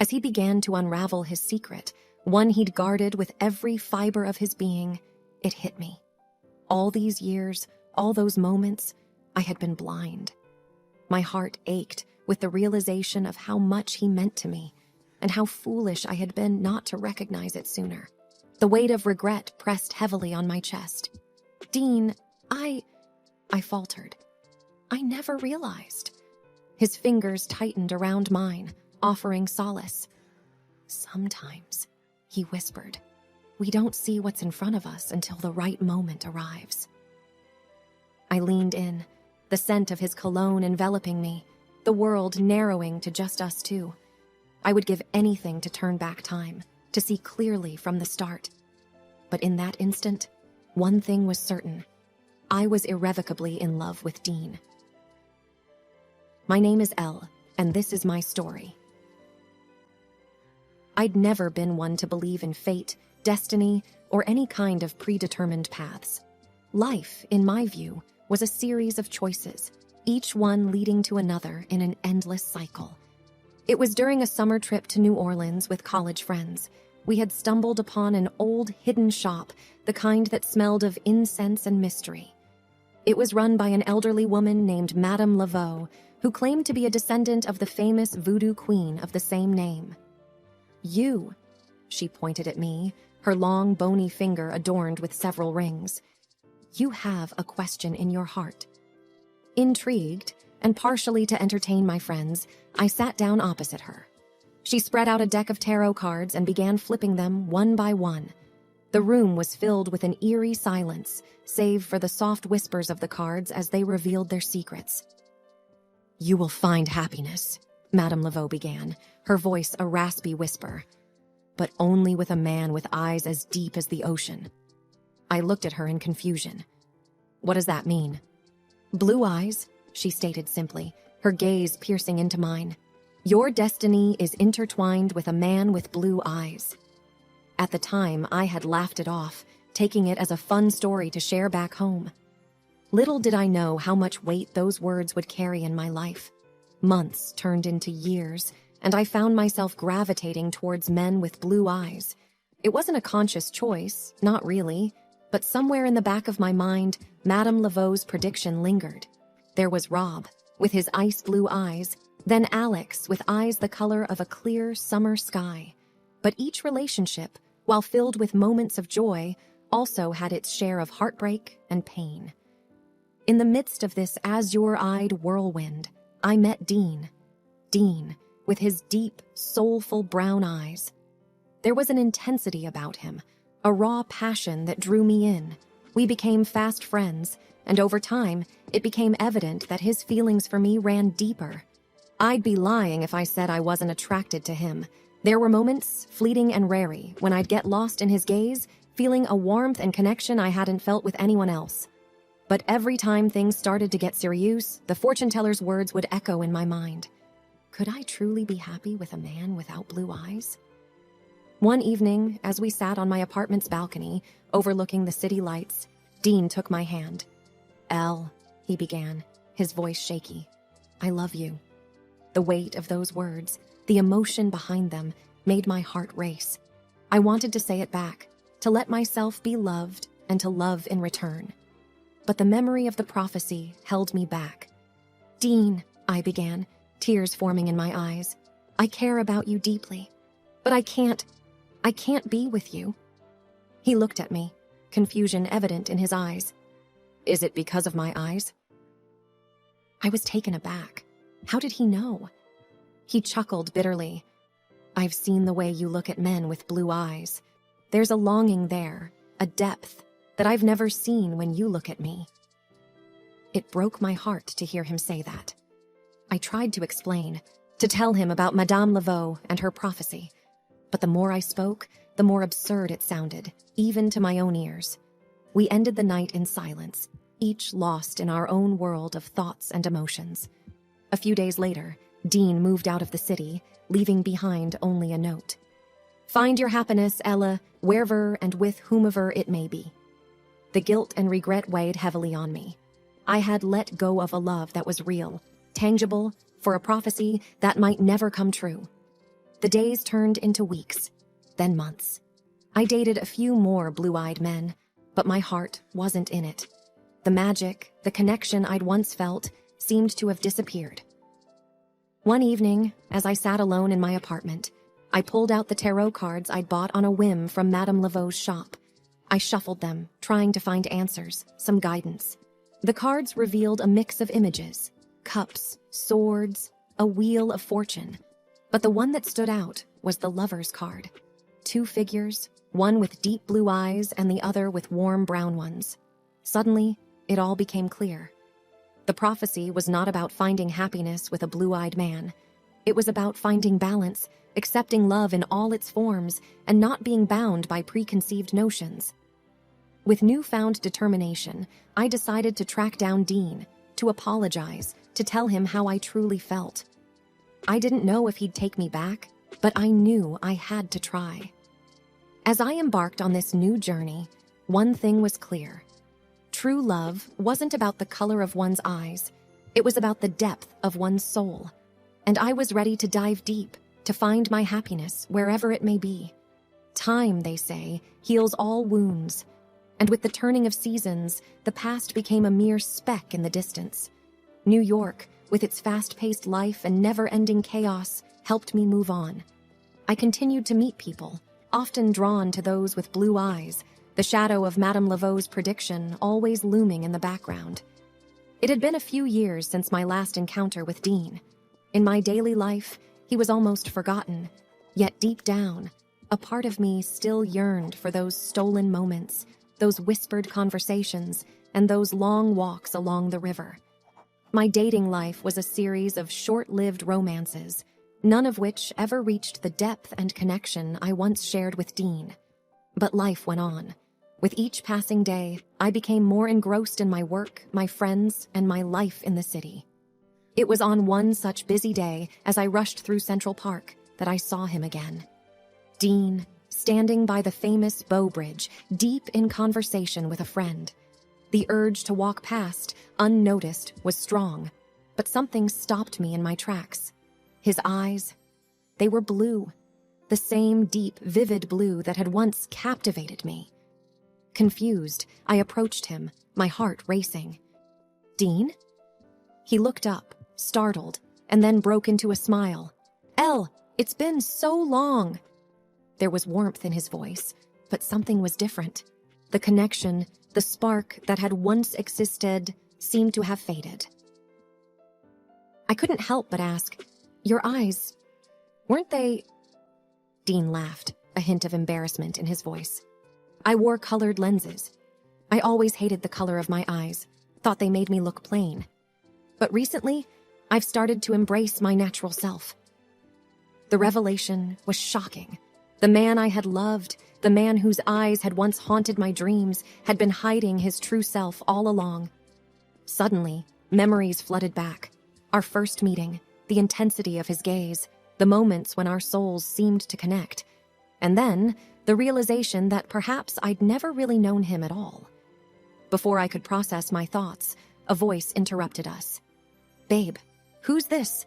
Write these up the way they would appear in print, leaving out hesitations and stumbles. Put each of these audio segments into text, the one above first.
As he began to unravel his secret, one he'd guarded with every fiber of his being, it hit me. All these years, all those moments, I had been blind. My heart ached with the realization of how much he meant to me, and how foolish I had been not to recognize it sooner. The weight of regret pressed heavily on my chest. "Dean, I faltered. I never realized." His fingers tightened around mine, offering solace. "Sometimes," he whispered, "we don't see what's in front of us until the right moment arrives." I leaned in, the scent of his cologne enveloping me, the world narrowing to just us two. I would give anything to turn back time, to see clearly from the start. But in that instant, one thing was certain. I was irrevocably in love with Dean. My name is Elle, and this is my story. I'd never been one to believe in fate, destiny, or any kind of predetermined paths. Life, in my view, was a series of choices, each one leading to another in an endless cycle. It was during a summer trip to New Orleans with college friends. We had stumbled upon an old hidden shop, the kind that smelled of incense and mystery. It was run by an elderly woman named Madame Laveau, who claimed to be a descendant of the famous voodoo queen of the same name. "You," she pointed at me, her long, bony finger adorned with several rings. "You have a question in your heart." Intrigued, and partially to entertain my friends, I sat down opposite her. She spread out a deck of tarot cards and began flipping them one by one. The room was filled with an eerie silence, save for the soft whispers of the cards as they revealed their secrets. "You will find happiness," Madame Laveau began, her voice a raspy whisper, "but only with a man with eyes as deep as the ocean." I looked at her in confusion. "What does that mean?" "Blue eyes," she stated simply, her gaze piercing into mine. "Your destiny is intertwined with a man with blue eyes." At the time, I had laughed it off, taking it as a fun story to share back home. Little did I know how much weight those words would carry in my life. Months turned into years, and I found myself gravitating towards men with blue eyes. It wasn't a conscious choice, not really, but somewhere in the back of my mind, Madame Laveau's prediction lingered. There was Rob, with his ice blue eyes, then Alex, with eyes the color of a clear summer sky. But each relationship, while filled with moments of joy, also had its share of heartbreak and pain. In the midst of this azure-eyed whirlwind, I met Dean. Dean, with his deep, soulful brown eyes. There was an intensity about him, a raw passion that drew me in. We became fast friends, and over time, it became evident that his feelings for me ran deeper. I'd be lying if I said I wasn't attracted to him. There were moments, fleeting and rare, when I'd get lost in his gaze, feeling a warmth and connection I hadn't felt with anyone else. But every time things started to get serious, the fortune teller's words would echo in my mind. Could I truly be happy with a man without blue eyes? One evening, as we sat on my apartment's balcony, overlooking the city lights, Dean took my hand. "Elle," he began, his voice shaky, "I love you." The weight of those words, the emotion behind them, made my heart race. I wanted to say it back, to let myself be loved and to love in return. But the memory of the prophecy held me back. "Dean," I began, tears forming in my eyes, "I care about you deeply, but I can't be with you." He looked at me, confusion evident in his eyes. "Is it because of my eyes?" I was taken aback. How did he know? He chuckled bitterly. "I've seen the way you look at men with blue eyes. There's a longing there, a depth, that I've never seen when you look at me." It broke my heart to hear him say that. I tried to explain, to tell him about Madame Laveau and her prophecy. But the more I spoke, the more absurd it sounded, even to my own ears. We ended the night in silence, each lost in our own world of thoughts and emotions. A few days later, Dean moved out of the city, leaving behind only a note. "Find your happiness, Ella, wherever and with whomever it may be." The guilt and regret weighed heavily on me. I had let go of a love that was real, tangible, for a prophecy that might never come true. The days turned into weeks, then months. I dated a few more blue-eyed men, but my heart wasn't in it. The magic, the connection I'd once felt, seemed to have disappeared. One evening, as I sat alone in my apartment, I pulled out the tarot cards I'd bought on a whim from Madame Laveau's shop. I shuffled them, trying to find answers, some guidance. The cards revealed a mix of images: cups, swords, a wheel of fortune. But the one that stood out was the Lover's card. 2 figures, one with deep blue eyes and the other with warm brown ones. Suddenly, it all became clear. The prophecy was not about finding happiness with a blue-eyed man. It was about finding balance, accepting love in all its forms, and not being bound by preconceived notions. With newfound determination, I decided to track down Dean, to apologize, to tell him how I truly felt. I didn't know if he'd take me back, but I knew I had to try. As I embarked on this new journey, one thing was clear. True love wasn't about the color of one's eyes. It was about the depth of one's soul. And I was ready to dive deep, to find my happiness wherever it may be. Time, they say, heals all wounds. And with the turning of seasons, the past became a mere speck in the distance. New York, with its fast-paced life and never-ending chaos, helped me move on. I continued to meet people, often drawn to those with blue eyes, the shadow of Madame Laveau's prediction always looming in the background. It had been a few years since my last encounter with Dean. In my daily life, he was almost forgotten, yet deep down, a part of me still yearned for those stolen moments, those whispered conversations, and those long walks along the river. My dating life was a series of short-lived romances, none of which ever reached the depth and connection I once shared with Dean. But life went on. With each passing day, I became more engrossed in my work, my friends, and my life in the city. It was on one such busy day, as I rushed through Central Park, that I saw him again. Dean, standing by the famous Bow Bridge, deep in conversation with a friend. The urge to walk past, unnoticed, was strong, but something stopped me in my tracks. His eyes, they were blue, the same deep, vivid blue that had once captivated me. Confused, I approached him, my heart racing. "Dean?" He looked up, startled, and then broke into a smile. "Elle, it's been so long." There was warmth in his voice, but something was different. The connection, the spark that had once existed, seemed to have faded. I couldn't help but ask, "Your eyes, weren't they—" Dean laughed, a hint of embarrassment in his voice. "I wore colored lenses. I always hated the color of my eyes, thought they made me look plain. But recently, I've started to embrace my natural self." The revelation was shocking. The man I had loved, the man whose eyes had once haunted my dreams, had been hiding his true self all along. Suddenly, memories flooded back. Our first meeting, the intensity of his gaze, the moments when our souls seemed to connect. And then, the realization that perhaps I'd never really known him at all. Before I could process my thoughts, a voice interrupted us. "Babe, who's this?"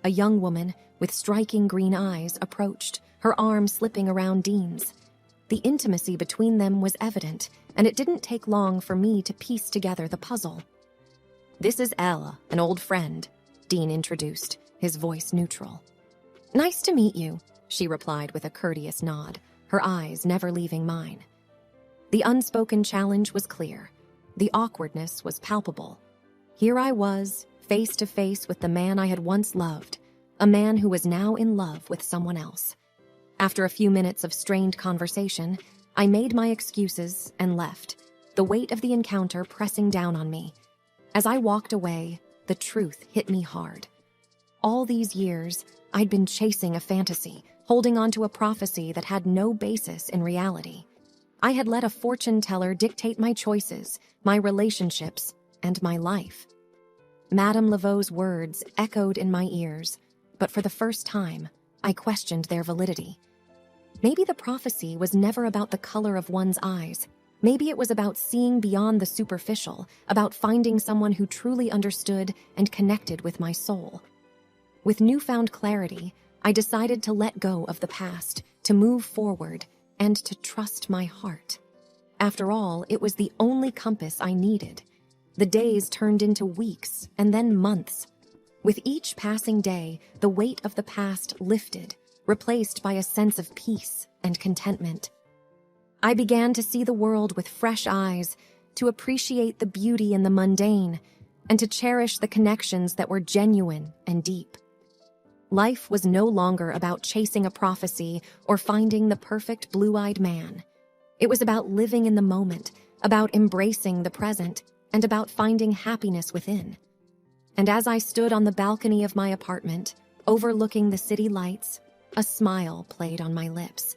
A young woman with striking green eyes approached, her arm slipping around Dean's. The intimacy between them was evident, and it didn't take long for me to piece together the puzzle. "This is Elle, an old friend," Dean introduced, his voice neutral. "Nice to meet you," she replied with a courteous nod, her eyes never leaving mine. The unspoken challenge was clear. The awkwardness was palpable. Here I was, face to face with the man I had once loved, a man who was now in love with someone else. After a few minutes of strained conversation, I made my excuses and left, the weight of the encounter pressing down on me. As I walked away, the truth hit me hard. All these years, I'd been chasing a fantasy, holding on to a prophecy that had no basis in reality. I had let a fortune teller dictate my choices, my relationships, and my life. Madame Laveau's words echoed in my ears, but for the first time, I questioned their validity. Maybe the prophecy was never about the color of one's eyes. Maybe it was about seeing beyond the superficial, about finding someone who truly understood and connected with my soul. With newfound clarity, I decided to let go of the past, to move forward, and to trust my heart. After all, it was the only compass I needed. The days turned into weeks and then months. With each passing day, the weight of the past lifted, replaced by a sense of peace and contentment. I began to see the world with fresh eyes, to appreciate the beauty in the mundane, and to cherish the connections that were genuine and deep. Life was no longer about chasing a prophecy or finding the perfect blue-eyed man. It was about living in the moment, about embracing the present, and about finding happiness within. And as I stood on the balcony of my apartment, overlooking the city lights, a smile played on my lips.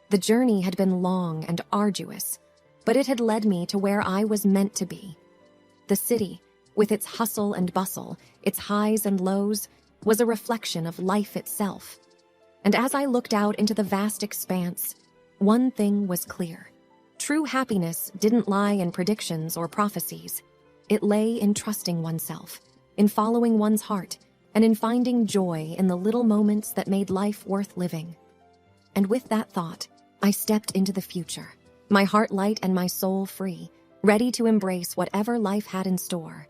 The journey had been long and arduous, but it had led me to where I was meant to be. The city, with its hustle and bustle, its highs and lows, was a reflection of life itself. And as I looked out into the vast expanse, one thing was clear. True happiness didn't lie in predictions or prophecies. It lay in trusting oneself, in following one's heart, and in finding joy in the little moments that made life worth living. And with that thought, I stepped into the future, my heart light and my soul free, ready to embrace whatever life had in store.